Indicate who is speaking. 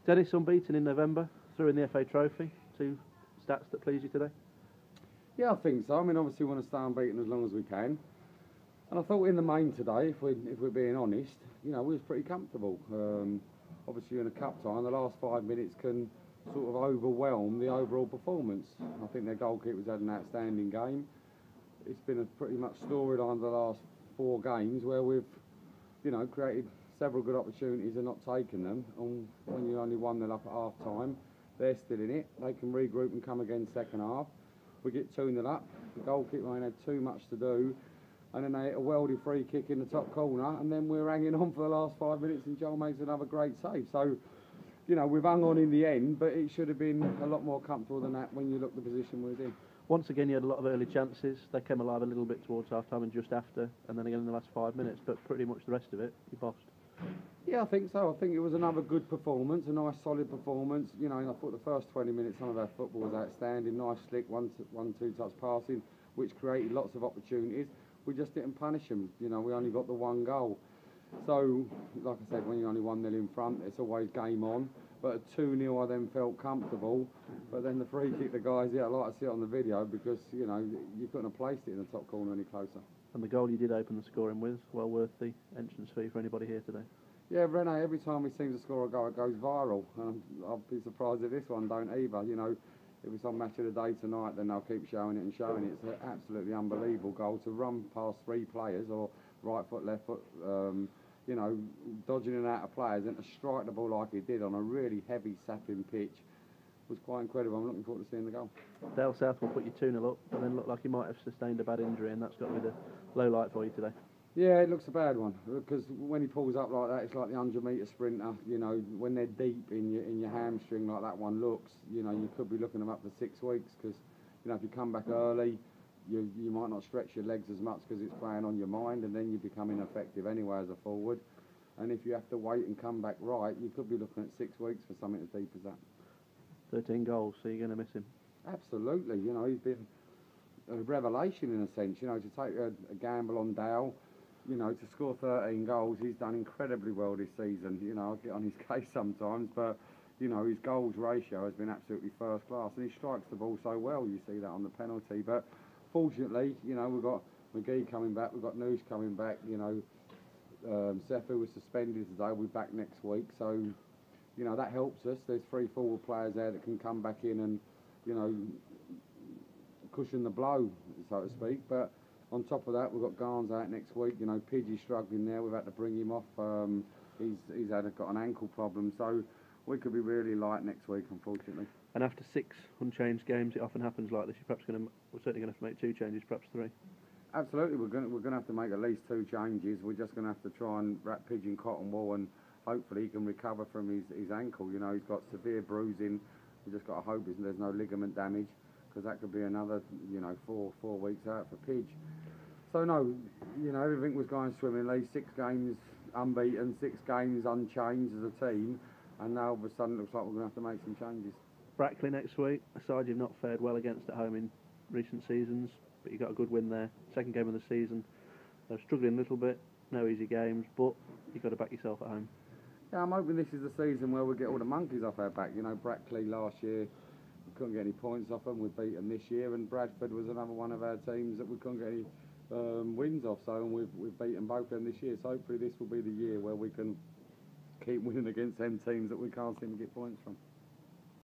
Speaker 1: Dennis unbeaten in November, threw in the FA Trophy. Two stats that please you today?
Speaker 2: Yeah, I think so. I mean, obviously we want to stay unbeaten as long as we can. And I thought in the main today, if we're being honest, you know, we was pretty comfortable. Obviously in a cup tie, the last 5 minutes can sort of overwhelm the overall performance. I think their goalkeeper's had an outstanding game. It's been a pretty much storyline the last 4 games where we've, you know, created several good opportunities and not taken them. And when you're only 1-0 up at half time, they're still in it. They can regroup and come again second half. We get 2-0 up. The goalkeeper ain't had too much to do. And then they hit a worldy free kick in the top corner, and then we're hanging on for the last 5 minutes, and Joel makes another great save. So, you know, we've hung on in the end, but it should have been a lot more comfortable than that when you look at the position we're in.
Speaker 1: Once again, you had a lot of early chances. They came alive a little bit towards half-time and just after, and then again in the last 5 minutes, but pretty much the rest of it, you bossed.
Speaker 2: Yeah, I think so. I think it was another good performance, a nice solid performance. You know, and I thought the first 20 minutes, some of our football was outstanding. Nice slick, one-two touch passing, which created lots of opportunities. We just didn't punish them. You know, we only got the 1 goal. So, like I said, when you're only 1-0 in front, it's always game on. But at 2-0, I then felt comfortable. But then the free kick, the guys, yeah, I like to see it on the video because, you know, you couldn't have placed it in the top corner any closer.
Speaker 1: And the goal you did open the scoring with, well worth the entrance fee for anybody here today.
Speaker 2: Yeah, Rene, every time we seem to score a goal, it goes viral. I'll be surprised if this one don't either. You know, if it's on Match of the Day tonight, then they'll keep showing it and showing it. It's an absolutely unbelievable goal to run past 3 players, or right foot, left foot, you know, dodging in and out of players, and to strike the ball like he did on a really heavy sapping pitch was quite incredible. I'm looking forward to seeing the goal.
Speaker 1: Dale South will put you 2-0 up, but then look like he might have sustained a bad injury, and that's got to be the low light for you today.
Speaker 2: Yeah, it looks a bad one, because when he pulls up like that, it's like the 100-metre sprinter. You know, when they're deep in your hamstring like that one looks, you know, you could be looking them up for 6 weeks, because, you know, if you come back early, you might not stretch your legs as much because it's playing on your mind, and then you become ineffective anyway as a forward. And if you have to wait and come back right, you could be looking at 6 weeks for something as deep as that.
Speaker 1: 13 goals, so you're going to miss him.
Speaker 2: Absolutely, you know, he's been a revelation in a sense, you know, to take a gamble on Dale. You know, to score 13 goals, he's done incredibly well this season. You know, I get on his case sometimes, but, you know, his goals ratio has been absolutely first class, and he strikes the ball so well. You see that on the penalty. But fortunately, you know, we've got McGee coming back, we've got Noosh coming back, you know, Sefu was suspended today, we'll be back next week. So, you know, that helps us. There's 3 forward players there that can come back in and, you know, cushion the blow, so to speak. But on top of that, we've got Garnes out next week. You know, Pidgey's struggling there. We've had to bring him off. He's got an ankle problem, so we could be really light next week, unfortunately.
Speaker 1: And after 6 unchanged games, it often happens like this. We're certainly going to have to make 2 changes, perhaps 3.
Speaker 2: Absolutely, we're going to have to make at least 2 changes. We're just going to have to try and wrap Pidgey in cotton wool, and hopefully he can recover from his ankle. You know, he's got severe bruising. We just got to hope there's no ligament damage, because that could be another, you know, 4 weeks out for Pidge. So no, you know, everything was going swimmingly. 6 games unbeaten, 6 games unchanged as a team, and now all of a sudden it looks like we're going to have to make some changes.
Speaker 1: Brackley next week, a side you've not fared well against at home in recent seasons, but you got a good win there. Second game of the season. They're struggling a little bit, no easy games, but you've got to back yourself at home.
Speaker 2: Yeah, I'm hoping this is the season where we get all the monkeys off our back. You know, Brackley last year, we couldn't get any points off them. We beat them this year, and Bradford was another one of our teams that we couldn't get any wins off. So, and we've beaten both of them this year. So hopefully this will be the year where we can keep winning against them teams that we can't seem to get points from.